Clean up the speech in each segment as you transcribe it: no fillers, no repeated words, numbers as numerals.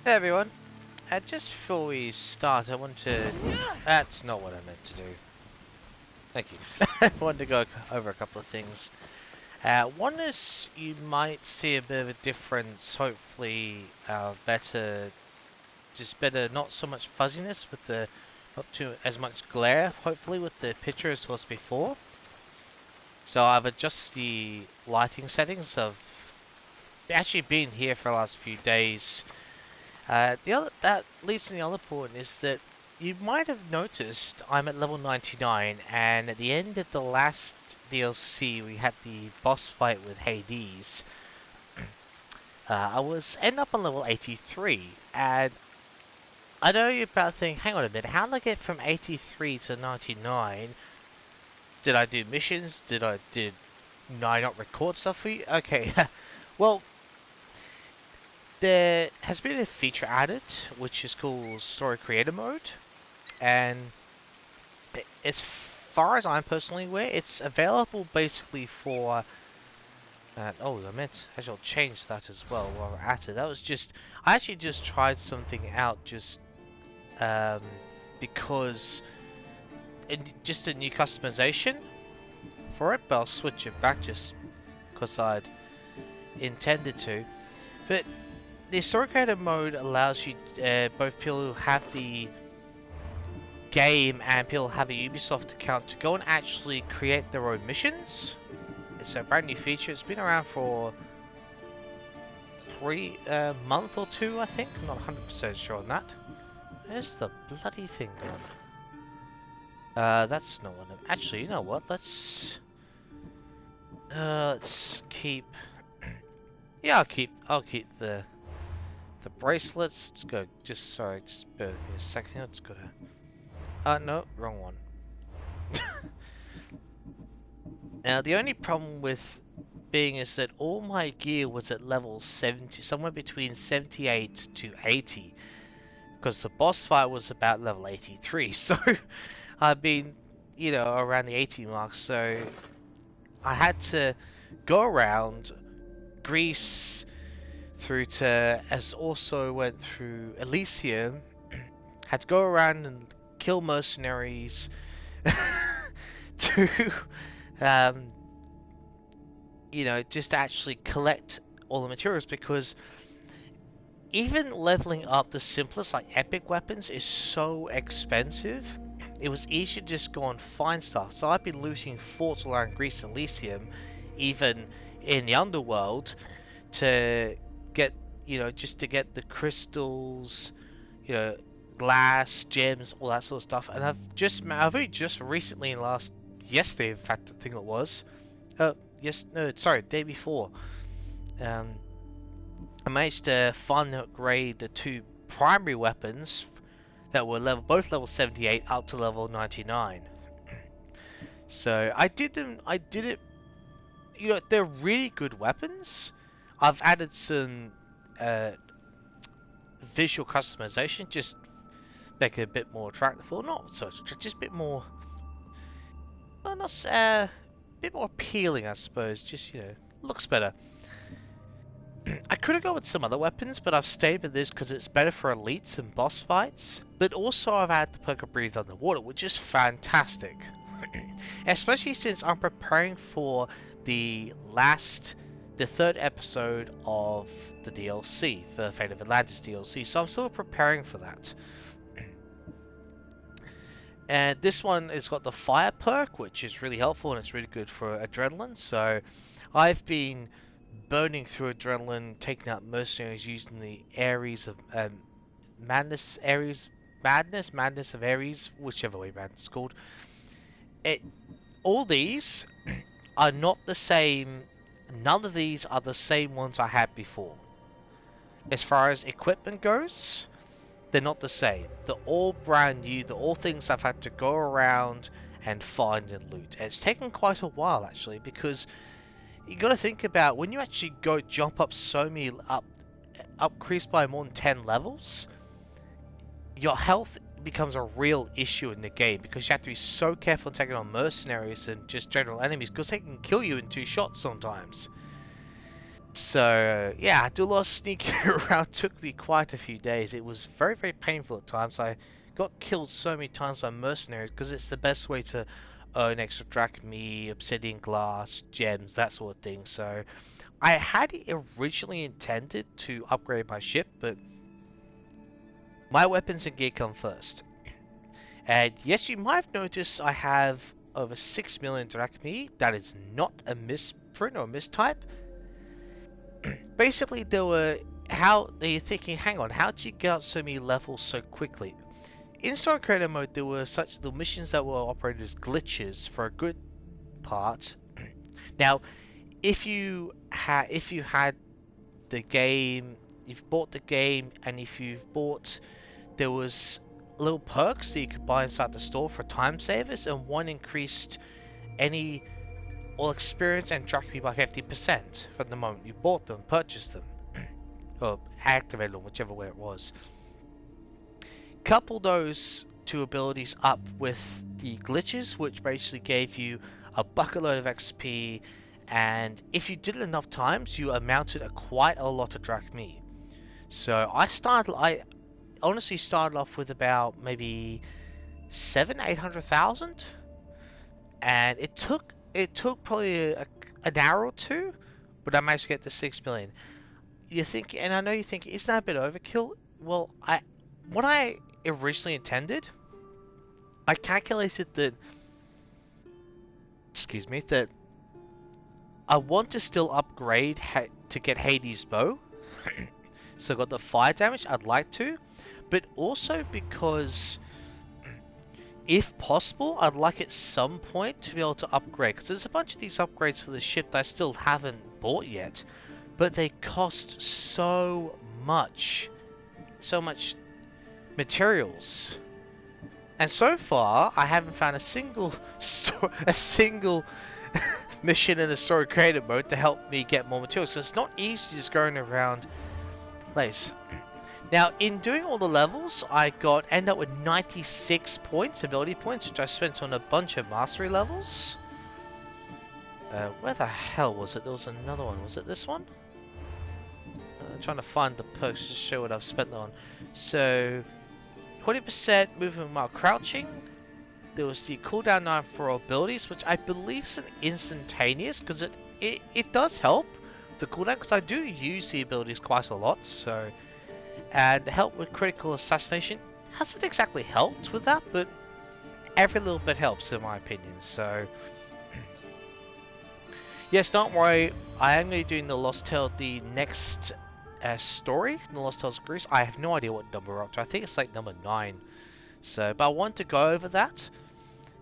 Hey everyone, just before we start, I want to... That's not what I meant to do. Thank you. I wanted to go over a couple of things. One is you might see a bit of a difference, hopefully better, not so much fuzziness with not too as much glare, hopefully with the picture as was before. So I've adjusted the lighting settings. I've actually been here for the last few days. That leads to the other point is that you might have noticed I'm at level 99, and at the end of the last DLC we had the boss fight with Hades. I was end up on level 83, and I know you're about to think, hang on a minute, how did I get from 83 to 99? Did I do missions? Did I not record stuff for you? Okay, well, there has been a feature added, which is called Story Creator Mode, and as far as I'm personally aware, it's available basically for... oh, I'll change that as well while we're at it. That was just... I actually just tried something out um, because... just a new customization for it, but I'll switch it back just because I'd intended to. But the Story Creator Mode allows you, both people who have the game and people who have a Ubisoft account, to go and actually create their own missions. It's a brand new feature. It's been around for a month or two, I think. I'm not 100% sure on that. Where's the bloody thing gone? That's not one of... Actually, you know what? Let's keep... yeah, I'll keep the bracelets. Let's go. Just bear with me a second. Let's go to... no, wrong one. Now, the only problem with being is that all my gear was at level 70, somewhere between 78 to 80, because the boss fight was about level 83, so I've been, around the 80 mark, so I had to go around Greece through to, as also went through Elysium, had to go around and kill mercenaries to just actually collect all the materials, because even leveling up the simplest, like epic weapons, is so expensive. It was easy to just go and find stuff. So I've been looting forts all around Greece and Elysium, even in the underworld, to get, just to get the crystals, glass, gems, all that sort of stuff. And I've only just recently, yesterday, in fact, I think it was, the day before, I managed to finally upgrade the two primary weapons that were both level 78 up to level 99. So I did it, they're really good weapons. I've added some visual customization, just make it a bit more attractive, or not so just a bit more, well, not a bit more appealing, I suppose. Just, looks better. I could have gone with some other weapons, but I've stayed with this because it's better for elites and boss fights. But also I've had the perk of Breathe Underwater, which is fantastic. Especially since I'm preparing for the third episode of the DLC, the Fate of Atlantis DLC, so I'm still preparing for that. And this one has got the fire perk, which is really helpful, and it's really good for adrenaline. So I've been burning through adrenaline, taking out mercenaries using the Ares of Madness of Ares, whichever way it's called. All these are not the same. None of these are the same ones I had before. As far as equipment goes, they're not the same. They're all brand new. They're all things I've had to go around and find and loot. And it's taken quite a while, actually, because you got to think about when you actually go jump up increase by more than 10 levels, your health becomes a real issue in the game, because you have to be so careful taking on mercenaries and just general enemies, because they can kill you in 2 shots sometimes. So yeah, I do a lot of sneaking around. Took me quite a few days. It was very, very painful at times. I got killed so many times by mercenaries because it's the best way to earn extra drachmi, obsidian glass, gems, that sort of thing. So I had originally intended to upgrade my ship, but my weapons and gear come first. And yes, you might have noticed I have over 6 million drachmi. That is not a misprint or mistype. Basically, there were how you're thinking, hang on, how did you get up so many levels so quickly? In Story Creator mode, there were such the missions that were operated as glitches for a good part. Now, if you had the game, you've bought the game, and if you've bought, there was little perks that you could buy inside the store for time savers, and one increased any all experience and drachmi by 50% from the moment you bought them, purchased them, or activated them, whichever way it was. Couple those two abilities up with the glitches, which basically gave you a bucket load of XP, and if you did it enough times, you amounted quite a lot of drachmi. So I honestly started off with about maybe 800,000, and it took probably an hour or two, but I managed to get to 6 million. You think, and I know you think, isn't that a bit overkill? Well, what I originally intended, I calculated that, excuse me, that I want to still upgrade to get Hades' bow. So I got the fire damage, I'd like to, but also because if possible, I'd like at some point to be able to upgrade, because there's a bunch of these upgrades for the ship that I still haven't bought yet, but they cost so much materials. And so far, I haven't found a single mission in the story creator mode to help me get more materials. So it's not easy just going around place. Now, in doing all the levels, I end up with 96 points, ability points, which I spent on a bunch of mastery levels. Where the hell was it? There was another one. Was it this one? I'm trying to find the perks to show what I've spent on. So, 20% movement while crouching. There was the cooldown 9 for abilities, which I believe is an instantaneous, because it does help the cooldown, because I do use the abilities quite a lot. So, and help with critical assassination hasn't exactly helped with that, but every little bit helps in my opinion. So yes, don't worry, I am going to be doing the Lost Tale, the next story, the Lost Tales of Greece. I have no idea what number we're up to. I think it's like number 9. So, but I want to go over that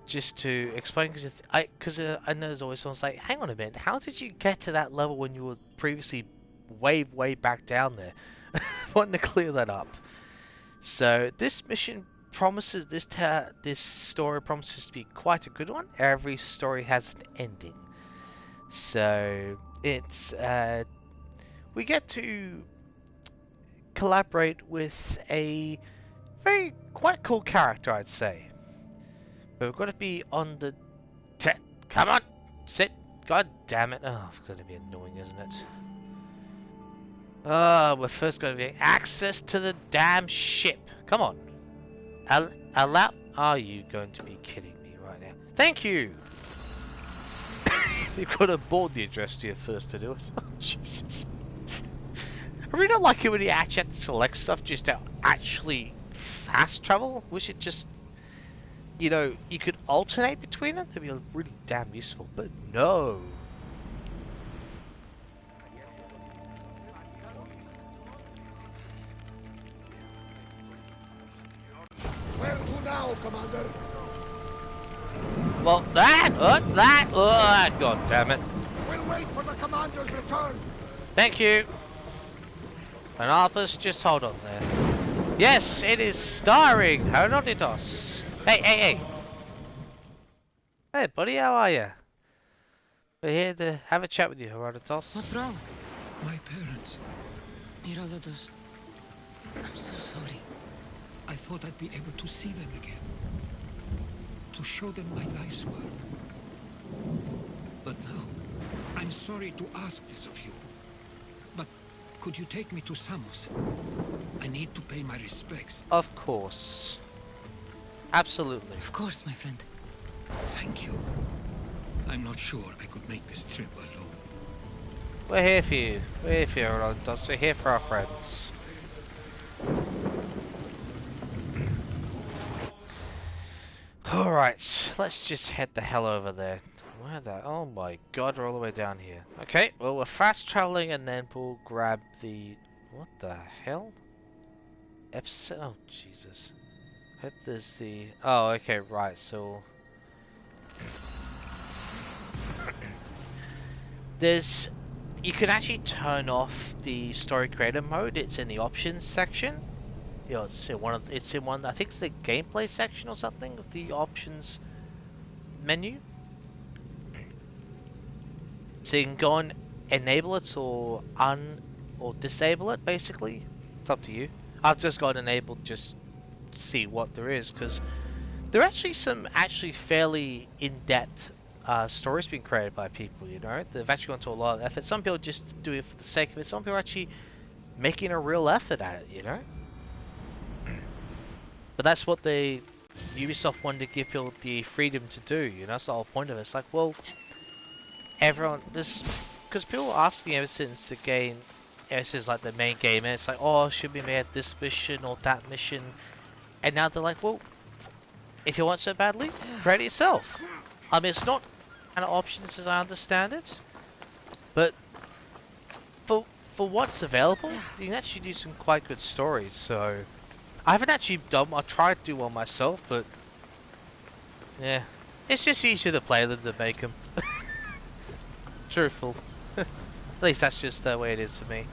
just to explain, because I know there's always someone's like, hang on a minute, how did you get to that level when you were previously way back down there? Want to clear that up. So this mission promises, this story promises to be quite a good one. Every story has an ending, so it's we get to collaborate with a quite cool character, I'd say. But we've got to be on the come on, sit. God damn it! Oh, it's going to be annoying, isn't it? We're first going to be access to the damn ship. Come on. Allow. Are you going to be kidding me right now? Thank you. You've got to board the address here first to do it. Oh, Jesus. I really don't like it when you actually have to select stuff just to actually fast travel. Wish it just, you know, you could alternate between them. That'd be really damn useful. But no. Where to now, Commander? Well, God damn it. We'll wait for the Commander's return. Thank you. And Arthur's just hold on there. Yes, it is starring Herodotus. Hey. Hey, buddy, how are you? We're here to have a chat with you, Herodotus. What's wrong? My parents. Herodotus, I'm so sorry. I thought I'd be able to see them again. To show them my life's work. But now, I'm sorry to ask this of you. Could you take me to Samos? I need to pay my respects. Of course. Absolutely. Of course, my friend. Thank you. I'm not sure I could make this trip alone. We're here for you. We're here for you, Herodotus. We're here for our friends. Alright, let's just head the hell over there. Where the... Oh my god, we're all the way down here. Okay, well we're fast traveling and then we'll grab the... What the hell? Episode... Oh, Jesus. Hope there's the... Oh, okay, right, so... There's... You can actually turn off the story creator mode. It's in the options section. You know, it's in one. I think it's the gameplay section or something of the options menu. So you can go and enable it or disable it. Basically, it's up to you. I've just got enabled just to see what there is, because there are actually some fairly in-depth stories being created by people. You know, they've actually gone to a lot of effort. Some people just do it for the sake of it. Some people are actually making a real effort at it. You know. But that's what Ubisoft wanted to give people the freedom to do, you know, that's the whole point of it. It's like, well, everyone, because people were asking ever since the game, ever since like the main game, and it's like, oh, should we make this mission or that mission? And now they're like, well, if you want so badly, create it yourself. I mean, it's not an option as I understand it, but for what's available, you can actually do some quite good stories, so... I haven't actually I tried to do one myself, but yeah, it's just easier to play than to make them. Truthful. At least that's just the way it is for me.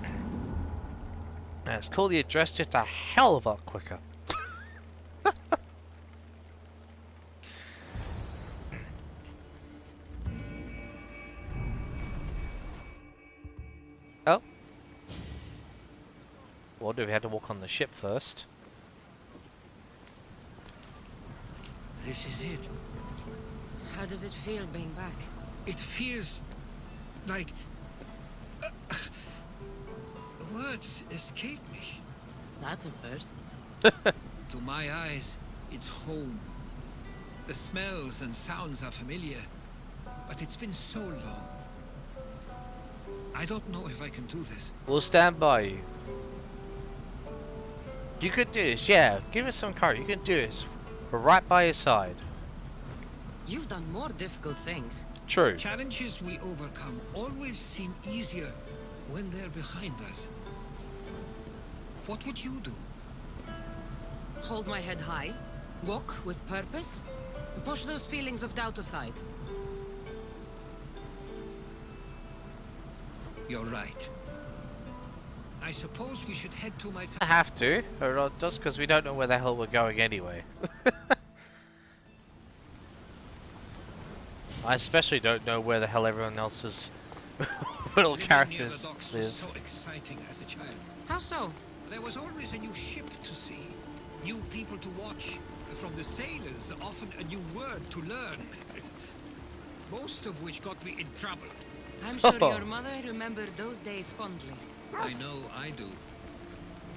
And it's cool the address just a hell of a lot quicker. Oh. Well, do we have to walk on the ship first? This is it. How does it feel being back? It feels like... words escape me. That's a first. To my eyes, it's home. The smells and sounds are familiar, but it's been so long. I don't know if I can do this. We'll stand by you. You could do this, yeah. Give us some courage. You can do this. We're right by your side. You've done more difficult things. True. Challenges we overcome always seem easier when they're behind us. What would you do? Hold my head high, walk with purpose, and push those feelings of doubt aside. You're right. I suppose we should head to my I have to, or just because we don't know where the hell we're going anyway. I especially don't know where the hell everyone else's little characters live. So exciting as a child. How so? There was always a new ship to see, new people to watch. From the sailors, often a new word to learn. Most of which got me in trouble. I'm sure your mother remembered those days fondly. I know I do.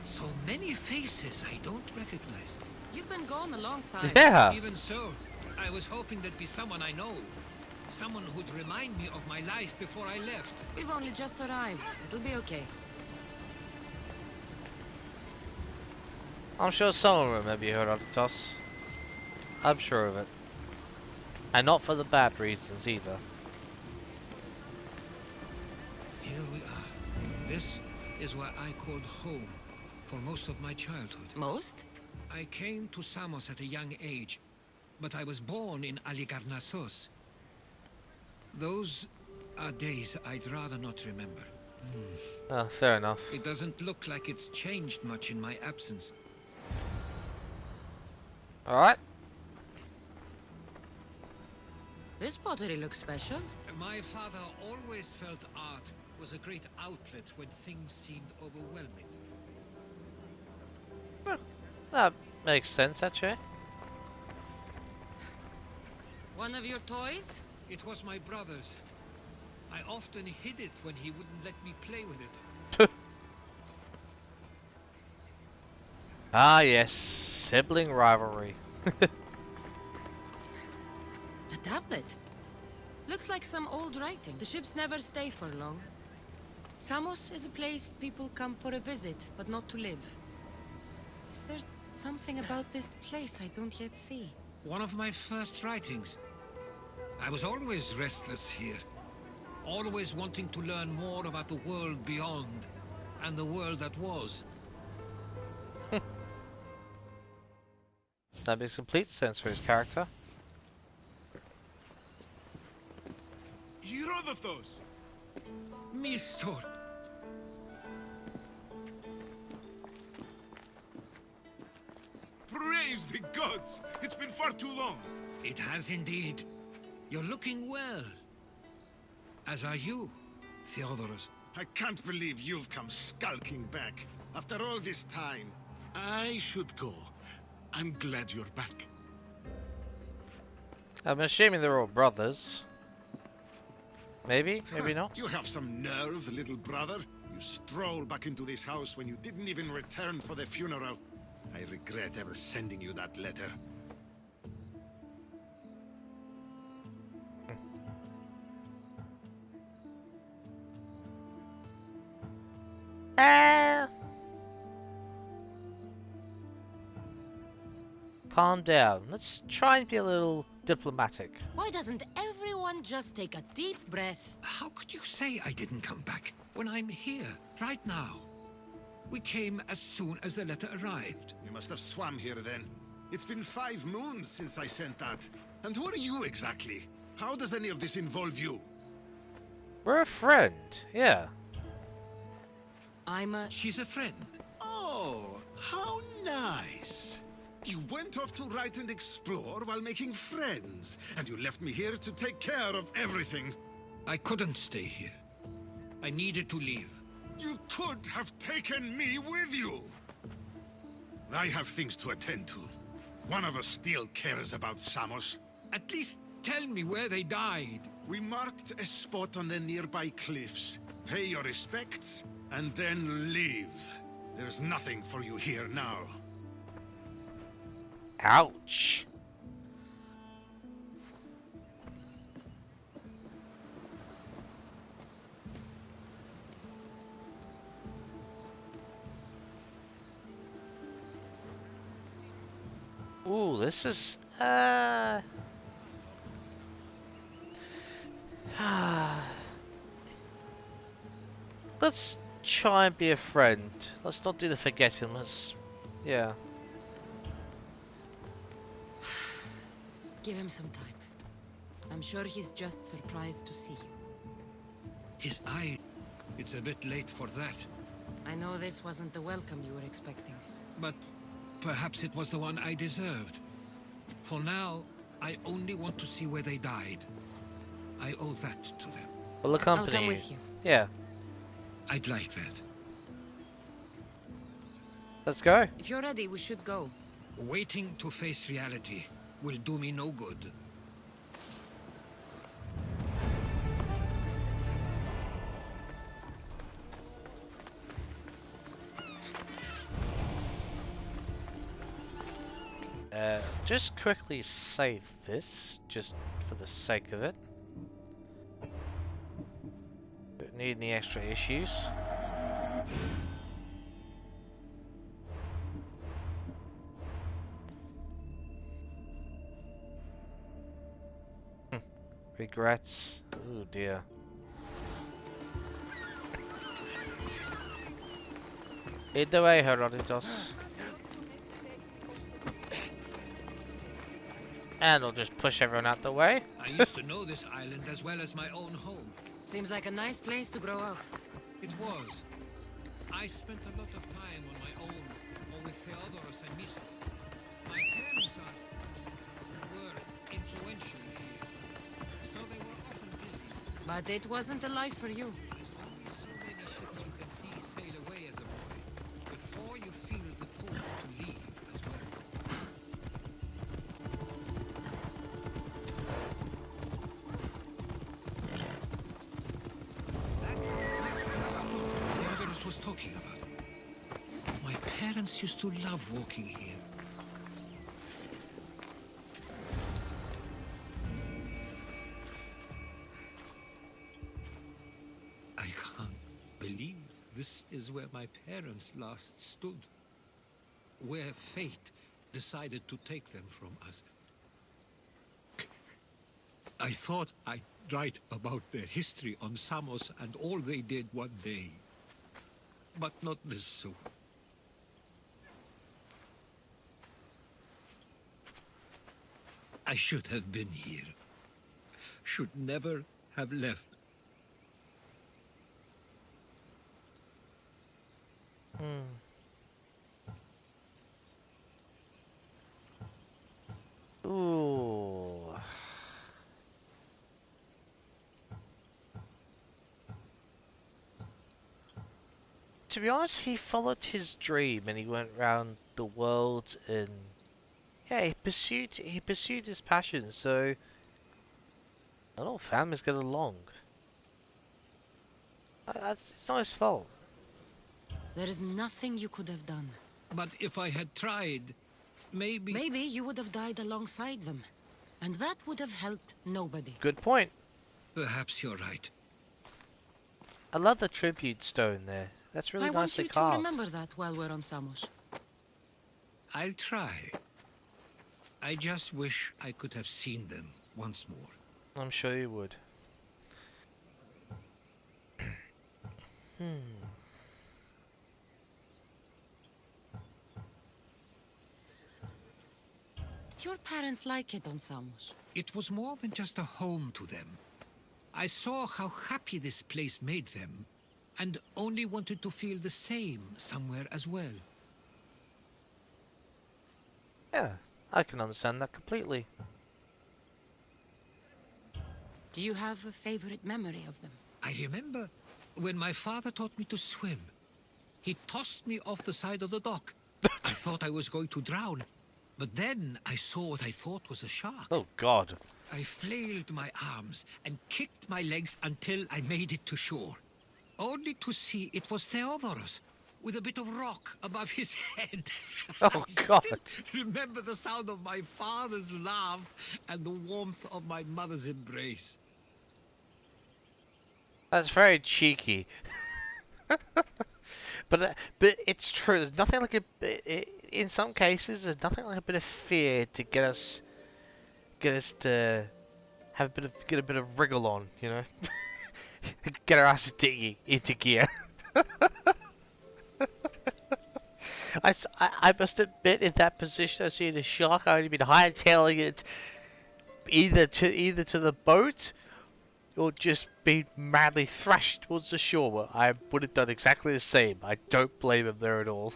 So many faces I don't recognize. You've been gone a long time. Yeah. Even so, I was hoping there'd be someone I know. Someone who'd remind me of my life before I left. We've only just arrived. It'll be okay. I'm sure someone will remember you, Herodotus. I'm sure of it. And not for the bad reasons either. Here we are. This is where I called home for most of my childhood. Most? I came to Samos at a young age, but I was born in Aligarnassos. Those are days I'd rather not remember. Oh, fair enough. It doesn't look like it's changed much in my absence. Alright. This pottery looks special. My father always felt art was a great outlet when things seemed overwhelming. Well, that makes sense, actually. One of your toys? It was my brother's. I often hid it when he wouldn't let me play with it. Ah, yes. Sibling rivalry. A tablet. Looks like some old writing. The ships never stay for long. Samos is a place people come for a visit, but not to live. Is there something about this place I don't yet see? One of my first writings. I was always restless here. Always wanting to learn more about the world beyond, and the world that was. That makes complete sense for his character. Herodotus! Mistor! Praise the gods! It's been far too long. It has indeed. You're looking well. As are you, Theodorus. I can't believe you've come skulking back. After all this time, I should go. I'm glad you're back. I'm assuming they're all brothers. Maybe, maybe not. You have some nerve, little brother. You stroll back into this house when you didn't even return for the funeral. I regret ever sending you that letter. Calm down. Let's try and be a little diplomatic. Why doesn't everyone just take a deep breath? How could you say I didn't come back when I'm here, right now? We came as soon as the letter arrived. You must have swam here then. It's been 5 moons since I sent that. And who are you exactly? How does any of this involve you? We're a friend, yeah. I'm a... She's a friend. Oh, how nice. You went off to write and explore while making friends. And you left me here to take care of everything. I couldn't stay here. I needed to leave. You could have taken me with you. I have things to attend to. One of us still cares about Samos. At least tell me where they died. We marked a spot on the nearby cliffs. Pay your respects, and then leave. There's nothing for you here now. Ouch. Ooh, this is let's try and be a friend. Let's not do the forgetting. Let's, yeah. Give him some time. I'm sure he's just surprised to see you. His eye. It's a bit late for that. I know this wasn't the welcome you were expecting. But perhaps it was the one I deserved. For now, I only want to see where they died. I owe that to them. Well, the company. I'll come with you. Yeah. I'd like that. Let's go. If you're ready, we should go. Waiting to face reality will do me no good. Just quickly save this, just for the sake of it. Don't need any extra issues. Regrets. Oh dear. Lead the way, Herodotus. And I'll just push everyone out the way. I used to know this island as well as my own home. Seems like a nice place to grow up. It was. I spent a lot of time on my own, or with Theodorus and Mistor. My parents were influential here, so they were often busy. But it wasn't a life for you. Only so many ships you can see sail away as a boy, before you feel the pull to leave as well. parents used to love walking here. I can't believe this is where my parents last stood. Where fate decided to take them from us. I thought I'd write about their history on Samos and all they did one day. But not this soon. I should have been here. Should never have left. Ooh. To be honest, he followed his dream and he went around the world and yeah, he pursued his passion. So not all families get along. It's not his fault. There is nothing you could have done. But if I had tried, maybe... Maybe you would have died alongside them. And that would have helped nobody. Good point. Perhaps you're right. I love the tribute stone there. That's really I want nicely you to carved. remember that while we're on Samos. I'll try. I just wish I could have seen them once more. I'm sure you would. Did your parents like it on Samos? It was more than just a home to them. I saw how happy this place made them, and only wanted to feel the same somewhere as well. Yeah, I can understand that completely. Do you have a favorite memory of them? I remember when my father taught me to swim. He tossed me off the side of the dock. I thought I was going to drown, but then I saw what I thought was a shark. Oh God. I flailed my arms and kicked my legs until I made it to shore, only to see it was Theodorus, with a bit of rock above his head. Oh I God. still remember the sound of my father's laugh and the warmth of my mother's embrace. That's very cheeky. But it's true. There's nothing like in some cases, there's nothing like a bit of fear to get us to have get a bit of wriggle on, you know, get our asses into gear. I must admit, in that position, I see the shark. I would have been hightailing it either to the boat, or just be madly thrashed towards the shore. I would have done exactly the same. I don't blame him there at all.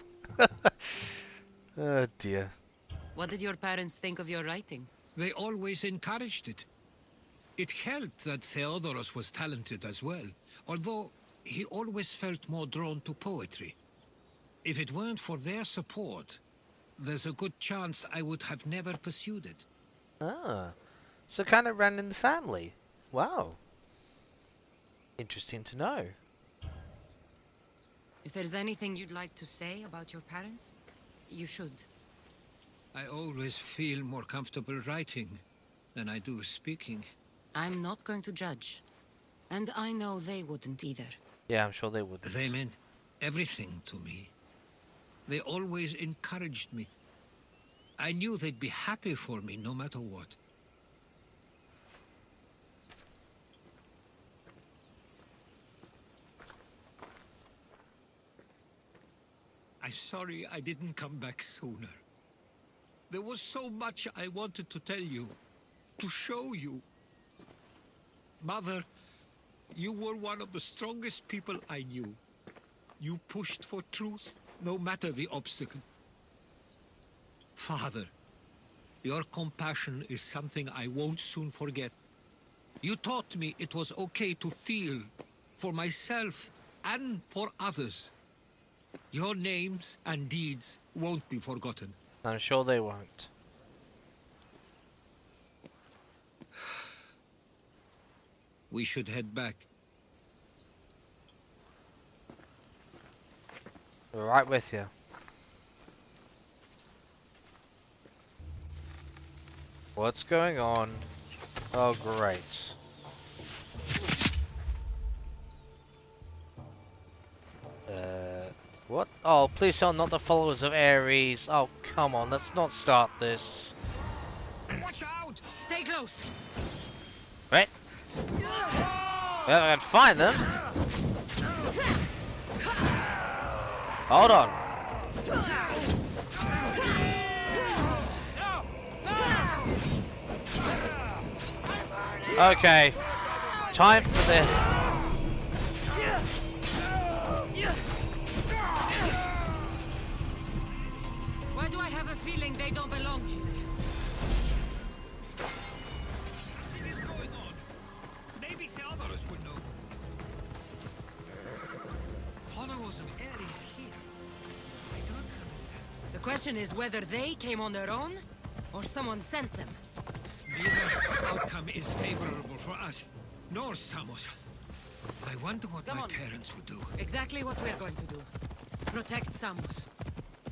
Oh dear. What did your parents think of your writing? They always encouraged it. It helped that Theodorus was talented as well, although he always felt more drawn to poetry. If it weren't for their support, there's a good chance I would have never pursued it. Ah, so kind of ran in the family. Wow. Interesting to know. If there's anything you'd like to say about your parents, you should. I always feel more comfortable writing than I do speaking. I'm not going to judge. And I know they wouldn't either. Yeah, I'm sure they would. They meant everything to me. They always encouraged me. I knew they'd be happy for me no matter what. I'm sorry I didn't come back sooner. There was so much I wanted to tell you, to show you. Mother, you were one of the strongest people I knew. You pushed for truth, no matter the obstacle. Father, your compassion is something I won't soon forget. You taught me it was okay to feel, for myself and for others. Your names and deeds won't be forgotten. I'm sure they won't. We should head back. We're right with you. What's going on? Oh, great. What? Oh, please tell not the followers of Ares. Oh, come on, let's not start this. Watch out! Stay close. Right? Well, I can find them. Hold on. Okay. Time for this. Why do I have a feeling they don't belong here? What is going on? Maybe the others would know. Followers of Ares here. I don't understand. The question is whether they came on their own, or someone sent them. Neither outcome is favorable for us, nor Samos. I wonder what Come my on. parents would do. Exactly what we're going to do. Protect Samos.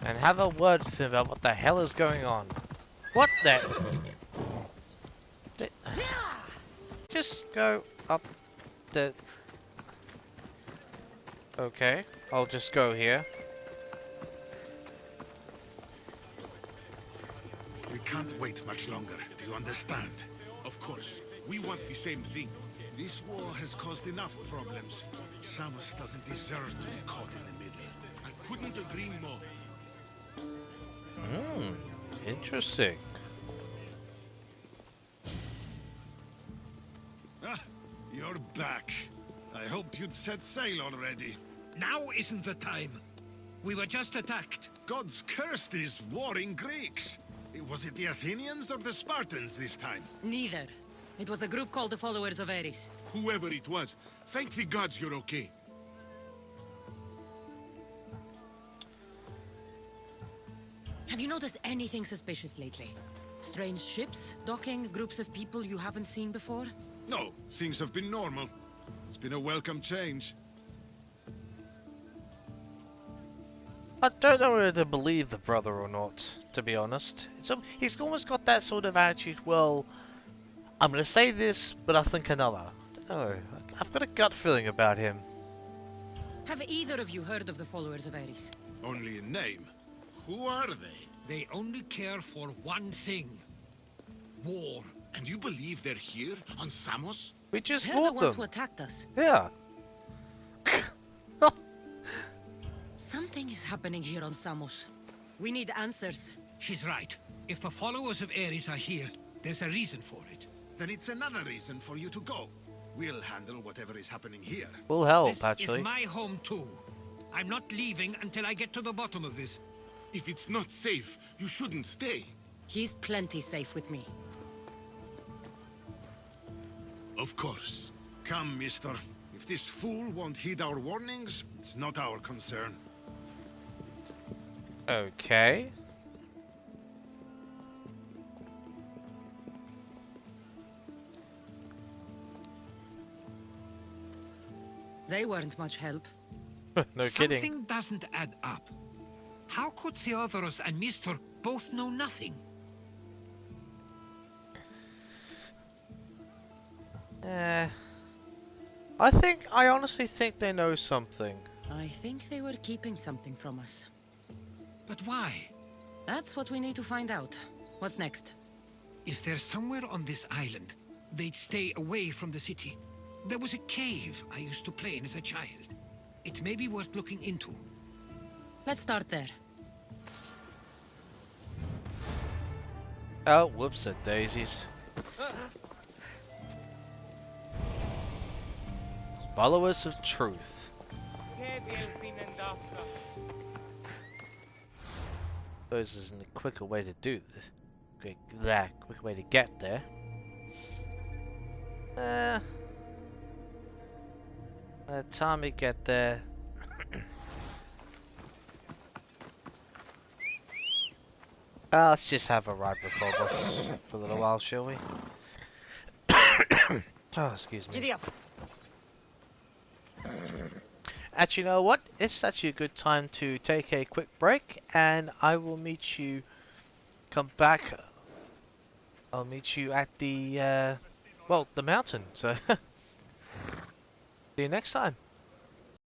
And have a word with him about what the hell is going on. What the? Just go up the... Okay, I'll just go here. We can't wait much longer. Do you understand? Of course. We want the same thing. This war has caused enough problems. Samos doesn't deserve to be caught in the middle. I couldn't agree more. Interesting. Ah, you're back. I hoped you'd set sail already. Now isn't the time. We were just attacked. God's cursed these warring Greeks. Was it the Athenians or the Spartans this time? Neither. It was a group called the Followers of Ares. Whoever it was, thank the gods you're okay. Have you noticed anything suspicious lately? Strange ships, docking, groups of people you haven't seen before? No, things have been normal. It's been a welcome change. I don't know whether to believe the brother or not, to be honest. He's almost got that sort of attitude, well, I'm going to say this, but I think another. I don't know. I've got a gut feeling about him. Have either of you heard of the Followers of Ares? Only in name. Who are they? They only care for one thing. War. And you believe they're here, on Samos? We just They're the fought ones them. who attacked us. Yeah. Something is happening here on Samos. We need answers. She's right. If the followers of Ares are here, there's a reason for it. Then it's another reason for you to go. We'll handle whatever is happening here. Will help, This actually. is my home too. I'm not leaving until I get to the bottom of this. If it's not safe, you shouldn't stay. He's plenty safe with me. Of course. Come, mister. If this fool won't heed our warnings, it's not our concern. Okay. They weren't much help. No kidding. Something doesn't add up. How could Theodorus and Mr. both know nothing? I honestly think they know something. I think they were keeping something from us. But why? That's what we need to find out. What's next? If they're somewhere on this island, they'd stay away from the city. There was a cave I used to play in as a child. It may be worth looking into. Let's start there. Oh, whoops, daisies. Followers of truth. Suppose there's a quicker way to do this. Quicker way to get there. By the time we get there. Let's just have a ride before this for a little while, shall we? Oh, excuse me. Giddy up. Actually, you know what? It's actually a good time to take a quick break, and I will meet you. Come back I'll meet you at the, well, the mountain. So, see you next time.